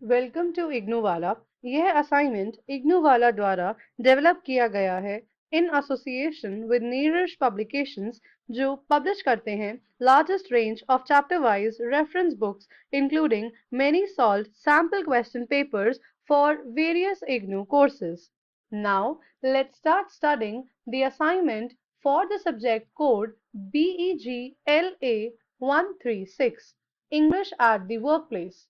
Welcome to इग्नूवाला। यह assignment इग्नूवाला द्वारा develop किया गया है in association with Neeraj publications, जो पब्लिश करते हैं largest range of chapter wise reference books including many solved sample question papers for various IGNOU courses. Now, let's start studying the assignment for the subject code BEGLA 136 English at the Workplace.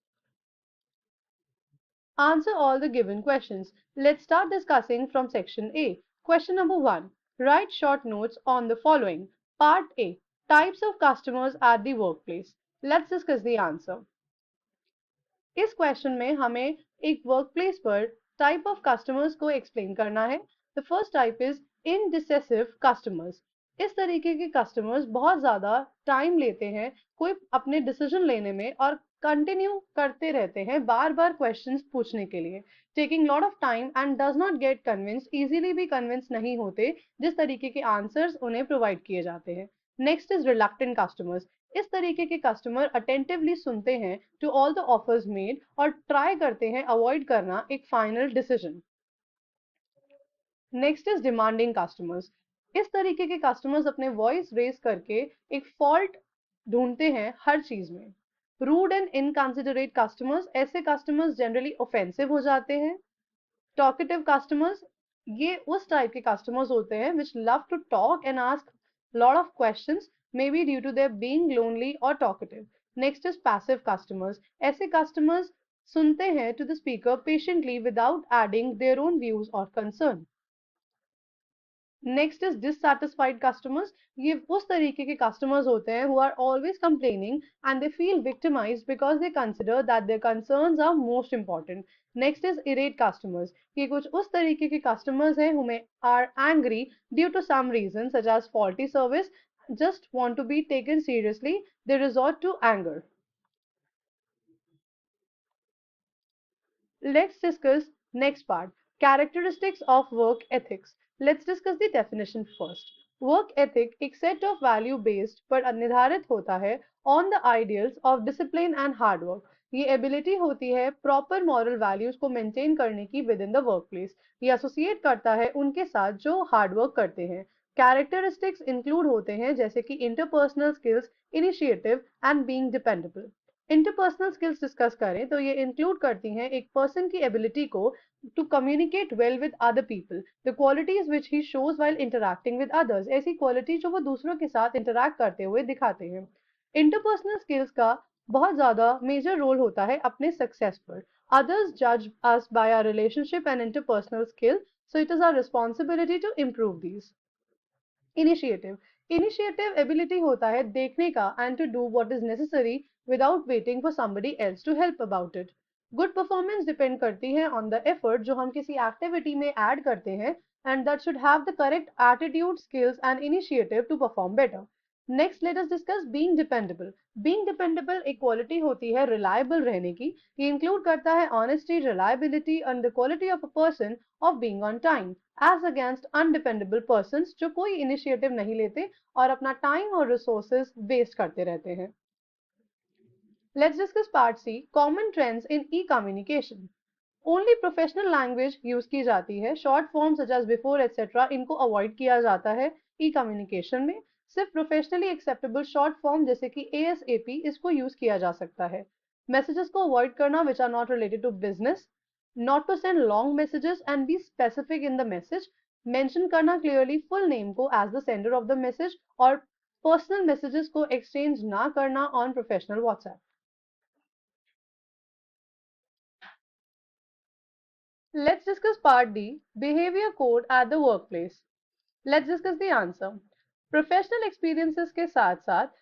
Answer all the given questions. Let's start discussing from section A. Question number 1. Write short notes on the following. Part A. Types of customers at the workplace. Let's discuss the answer. इस question में हमें एक workplace पर type of customers को explain करना है। The first type is indecisive customers. इस तरीके के कस्टमर्स बहुत ज्यादा टाइम लेते हैं कोई अपने डिसीजन लेने में और कंटिन्यू करते रहते हैं बार बार क्वेश्चंस पूछने के लिए, taking lot of time and does not get convince, easily भी कन्विंस नहीं होते जिस तरीके के आंसर्स उन्हें प्रोवाइड किए जाते हैं। Next is reluctant customers. इस तरीके के कस्टमर अटेंटिवली सुनते हैं to all the offers made और ट्राई करते हैं अवॉइड करना एक final decision. Next is demanding customers. इस तरीके के कस्टमर्स अपने वॉइस रेज करके एक फॉल्ट ढूंढते हैं हर चीज में। रूड एंड इनकंसिडरेट कस्टमर्स, ऐसे कस्टमर्स जनरली ऑफेंसिव हो जाते हैं। टॉकेटिव कस्टमर्स, ये उस टाइप के कस्टमर्स होते हैं which love to talk and ask lot of questions, maybe due to their being lonely or talkative. Next is passive customers. ऐसे customers सुनते हैं to the speaker patiently without adding their own views or concern. Next is dissatisfied customers. ये उस तरीके के customers होते हैं who are always complaining and they feel victimised because they consider that their concerns are most important. Next is irate customers. ये कुछ उस तरीके के कस्टमर्स हैं who may are angry due to some reason such as faulty service, just want to be taken seriously, they resort to anger. Let's discuss next part, characteristics of work ethics. Let's discuss the definition first. Work ethic एक set of value based पर निर्धारित होता है on the ideals of discipline and hard work. ये ability होती है proper moral values को maintain करने की within the workplace. ये associate करता है उनके साथ जो hard work करते हैं। Characteristics include होते हैं जैसे कि interpersonal skills, initiative and being dependable. Interpersonal skills discuss करें तो ये इंक्लूड करती हैं एक पर्सन की एबिलिटी को to communicate well with other people, the qualities which he shows while interacting with others, ऐसी क्वालिटी जो वो दूसरों के साथ इंटरैक्ट करते हुए दिखाते हैं। इंटरपर्सनल स्किल्स का बहुत ज्यादा मेजर रोल होता है अपने सक्सेस पर। अदर्स जज us by our relationship and interpersonal skill, so it is our responsibility to improve these. Initiative, initiative ability होता है देखने का and to do what is necessary without waiting for somebody else to help about it. Good performance depend करती है on the effort जो हम किसी activity में ऐड करते हैं and that should have the correct attitude, skills and initiative to perform better. Next let us discuss being dependable. Being dependable एक quality होती है रिलायबल रहने की। ये इंक्लूड करता है honesty, reliability and the quality of a person of being on time as against undependable person जो कोई इनिशिएटिव नहीं लेते और अपना टाइम और रिसोर्सेज वेस्ट करते रहते हैं। Let's discuss part C, common trends in e communication. Only professional language use की जाती है, short form such as before etcetera इनको अवॉइड किया जाता है ई कम्युनिकेशन में। सिर्फ प्रोफेशनली एक्सेप्टेबल शॉर्ट फॉर्म जैसे कि ASAP इसको यूज किया जा सकता है। मैसेजेस को अवॉइड करना which are not related to business, not to send long messages and be specific in the message, mention करना clearly full name को as the sender of the message और personal messages को exchange ना करना on professional WhatsApp. Let's discuss part D, behavior code at the workplace. Let's discuss the answer. Professional experiences के साथ साथ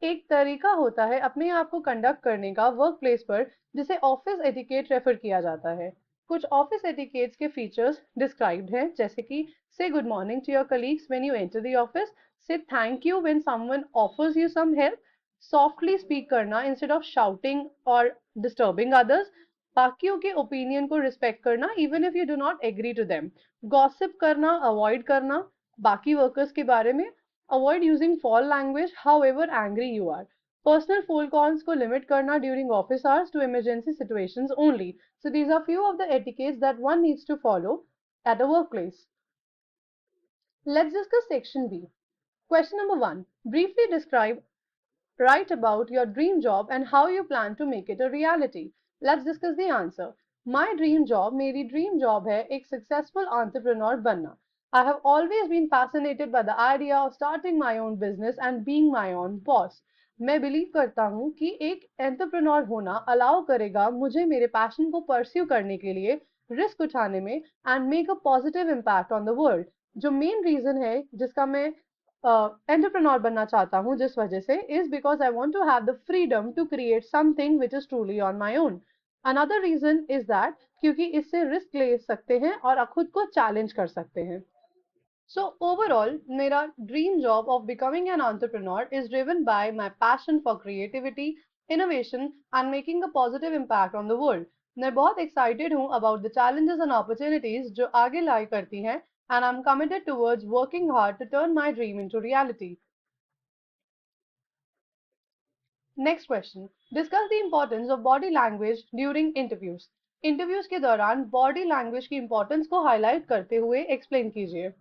एक तरीका होता है अपने आप को कंडक्ट करने का वर्क प्लेस पर जिसे ऑफिस एटिकेट रेफर किया जाता है। कुछ ऑफिस एटिकेट्स के फीचर्स डिस्क्राइब्ड हैं जैसे कि say good morning to your colleagues when you enter the office, say thank you when someone offers you some help, softly speak करना इंस्टेड ऑफ शाउटिंग और डिस्टर्बिंग अदर्स, बाकियों के opinion को respect करना even if you do not agree to them, gossip करना avoid करना बाकी workers के बारे में, avoid using foul language however angry you are. Personal phone calls को लिमिट करना during office hours to emergency situations only. So these are few of the etiquettes that one needs to follow at a workplace. Let's discuss section B. Question number 1. Briefly describe, write about your dream job and how you plan to make it a reality. Let's discuss the answer. My dream job, मेरी dream job है एक successful entrepreneur बनना. I have always been fascinated by the idea of starting my own business and being my own boss. मैं believe करता हूँ कि एक entrepreneur होना अलाउ करेगा मुझे मेरे पैशन को परस्यू करने के लिए रिस्क उठाने में and make a positive impact on the world. जो मेन रीजन है जिसका मैं एंटरप्रेन्योर बनना चाहता हूँ जिस वजह से is because I want to have the freedom to create something which is truly on my own. Another reason is that क्योंकि इससे रिस्क ले सकते हैं और खुद को चैलेंज कर सकते हैं. So overall, मेरा dream job of becoming an entrepreneur is driven by my passion for creativity, innovation and making a positive impact on the world. मैं बहुत excited हूँ about the challenges and opportunities जो आगे lie करती हैं and I'm committed towards working hard to turn my dream into reality. Next question. Discuss the importance of body language during interviews. Interviews के दौरान body language की importance को highlight करते हुए explain कीजिए.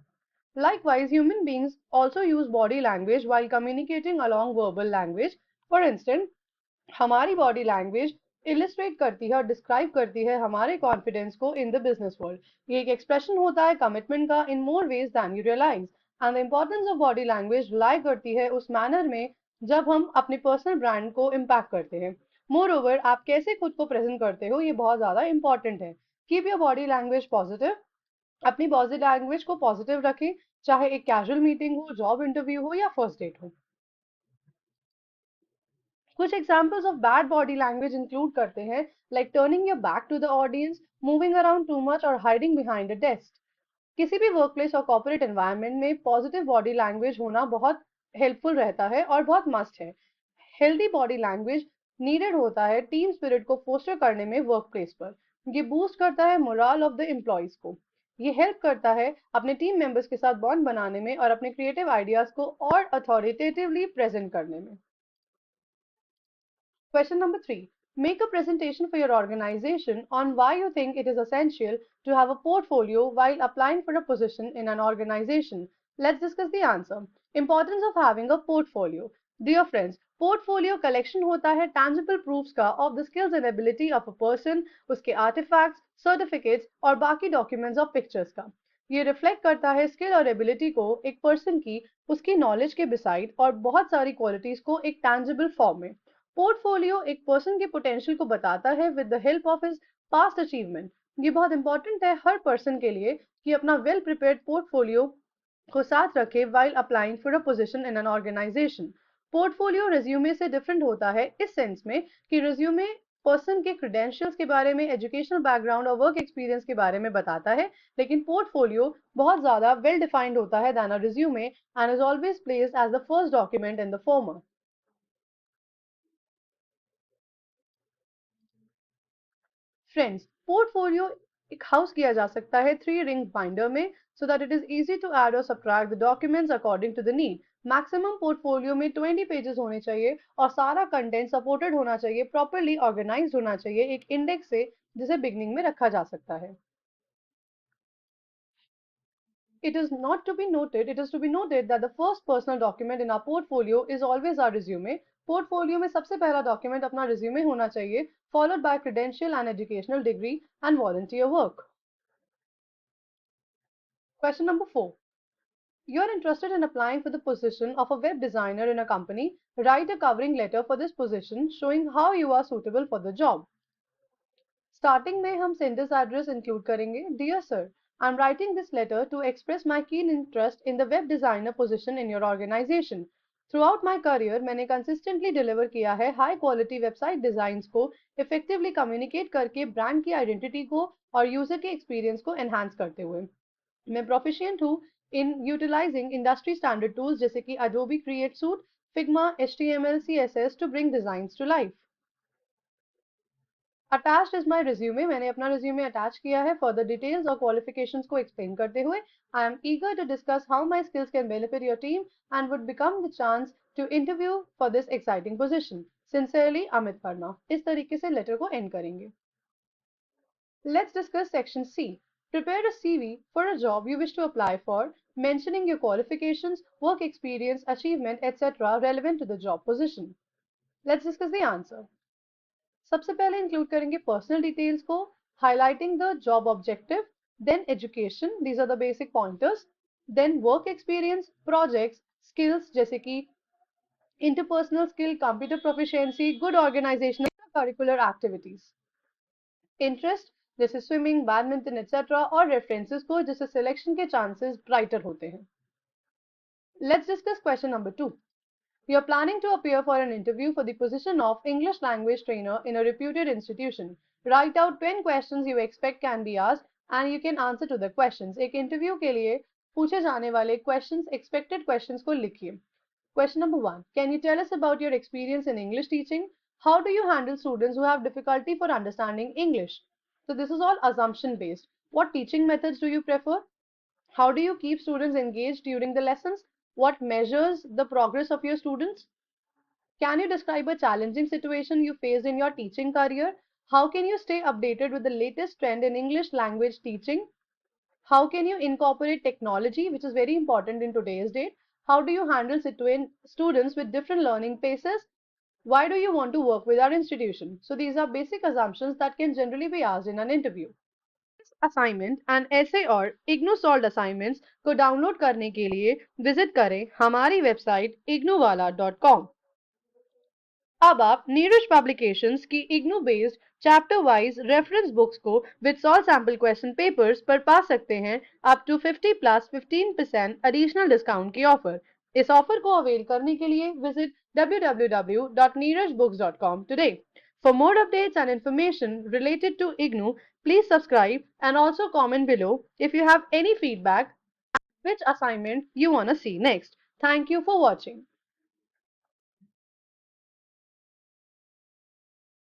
Likewise, human beings also use body language while communicating along verbal language. For instance, हमारी body language illustrate करती है और describe करती है हमारे confidence को in the business world. ये एक expression होता है commitment का in more ways than you realize. And the importance of body language rely करती है उस manner में जब हम अपने personal brand को impact करते हैं. Moreover, आप कैसे खुद को present करते हो ये बहुत ज़्यादा important है. Keep your body language positive. अपनी बॉडी लैंग्वेज को पॉजिटिव रखें चाहे एक कैजुअल मीटिंग हो जॉब इंटरव्यू हो या फर्स्ट डेट हो. कुछ examples of bad body language include करते हैं like turning your back to the audience, moving around too much और हाइडिंग बिहाइंड अ डेस्क. किसी भी वर्कप्लेस और कॉर्पोरेट एनवायरनमेंट में पॉजिटिव बॉडी लैंग्वेज होना बहुत हेल्पफुल रहता है और बहुत मस्ट है. हेल्दी बॉडी लैंग्वेज नीडेड होता है टीम स्पिरिट को फोस्टर करने में वर्क प्लेस पर. ये बूस्ट करता है मोरल ऑफ द एम्प्लॉयज को. ये हेल्प करता है अपने टीम मेंबर्स के साथ बॉन्ड बनाने में और अपने क्रिएटिव आइडियाज को और अथॉरिटेटिवली प्रेजेंट करने में. Question number 3. Make a presentation for your organization on why you think it is essential to have a portfolio while applying for a position in an organization. Let's discuss the answer. Importance of having a portfolio. Dear friends, portfolio collection होता है tangible proofs का of the skills and ability of a person, उसके artifacts, certificates और बाकी documents और pictures का. ये reflect करता है स्किल और एबिलिटी को एक पर्सन की उसकी नॉलेज के बिसाइड और बहुत सारी क्वालिटीज को एक टैंजिबल फॉर्म में. पोर्टफोलियो एक पर्सन के पोटेंशियल को बताता है with the help of his past achievement. ये बहुत इंपॉर्टेंट है हर पर्सन के लिए कि अपना वेल प्रिपेयर्ड पोर्टफोलियो को साथ रखे while applying for a position in an organization. Portfolio resume से डिफरेंट होता है इस सेंस में कि रिज्यूमे पर्सन के क्रेडेंशियल्स के बारे में, एजुकेशनल बैकग्राउंड और वर्क एक्सपीरियंस के बारे में बताता है, लेकिन पोर्टफोलियो बहुत ज्यादा वेल डिफाइंड होता है than a resume and is always placed as the first document in the former. Friends, portfolio एक हाउस किया जा सकता है 3 रिंग बाइंडर में so that it is easy to add or subtract the documents according to the need. Maximum portfolio में 20 pages होने चाहिए और सारा कंटेंट सपोर्टेड होना चाहिए, प्रॉपरली ऑर्गेनाइज्ड होना चाहिए एक इंडेक्स से जिसे बिगनिंग में रखा जा सकता है. It is to be noted that the first personal document in our portfolio is always our resume. Portfolio में सबसे पहला डॉक्यूमेंट अपना रिज्यूमे होना चाहिए, followed by credential and educational degree and volunteer work. Question number 4. You're interested in applying for the position of a web designer in a company. Write a covering letter for this position showing how you are suitable for the job. Starting में हम sender's address include करेंगे. Dear sir, I am writing this letter to express my keen interest in the web designer position in your organization. Throughout my career मैंने consistently deliver किया है high quality website design को effectively communicate करके brand की identity को और user के experience को एनहांस करते हुए. मैं प्रोफिशिएंट हूँ in utilizing industry standard tools जैसे कि Adobe Creative Suite, Figma, HTML, CSS to bring design to life. Attached is my resume, मैंने अपना रिज्यूमे अटैच किया है फर्दर डिटेल्स और क्वालिफिकेशंस को एक्सप्लेन करते हुए. I am eager to discuss how my skills can benefit your team and would become the chance to interview for this exciting position. Sincerely Amit Verma. इस तरीके से लेटर को एंड करेंगे. Let's discuss section C. Prepare a CV for a job you wish to apply for, mentioning your qualifications, work experience, achievement, etc. relevant to the job position. Let's discuss the answer. सबसे पहले include करेंगे personal details को, highlighting the job objective, then education, these are the basic pointers, then work experience, projects, skills जैसे कि interpersonal skill, computer proficiency, good organizational curricular activities. Interest जैसे swimming, badminton etcetera और references को जिससे selection के chances brighter होते हैं. Let's discuss question number 2. You are planning to appear for an interview for the position of English language trainer in a reputed institution. Write out 10 questions you expect can be asked and you can answer to the questions. एक interview के लिए पूछे जाने वाले questions, expected questions को लिखिए. Question number 1. Can you tell us about your experience in English teaching? How do you handle students who have difficulty for understanding English? So this is all assumption based. What teaching methods do you prefer? How do you keep students engaged during the lessons? What measures the progress of your students? Can you describe a challenging situation you faced in your teaching career? How can you stay updated with the latest trend in English language teaching? How can you incorporate technology, which is very important in today's date? How do you handle students with different learning paces? Why do you want to work with our institution? So these are basic assumptions that can generally be asked in an interview. Assignment and ऐसे और IGNOU solve assignments को download करने के लिए visit करें हमारी website ignoovala.com. अब आप नीरज पब्लिकेशंस की IGNOU based chapter wise reference books को with solved sample question papers पर पा सकते हैं up to 50 plus 15% additional discount की ऑफर. इस ऑफर को अवेल करने के लिए visit www.neerajbooks.com today. For more updates and information related to IGNOU, please subscribe and also comment below if you have any feedback which assignment you want to see next. Thank you for watching.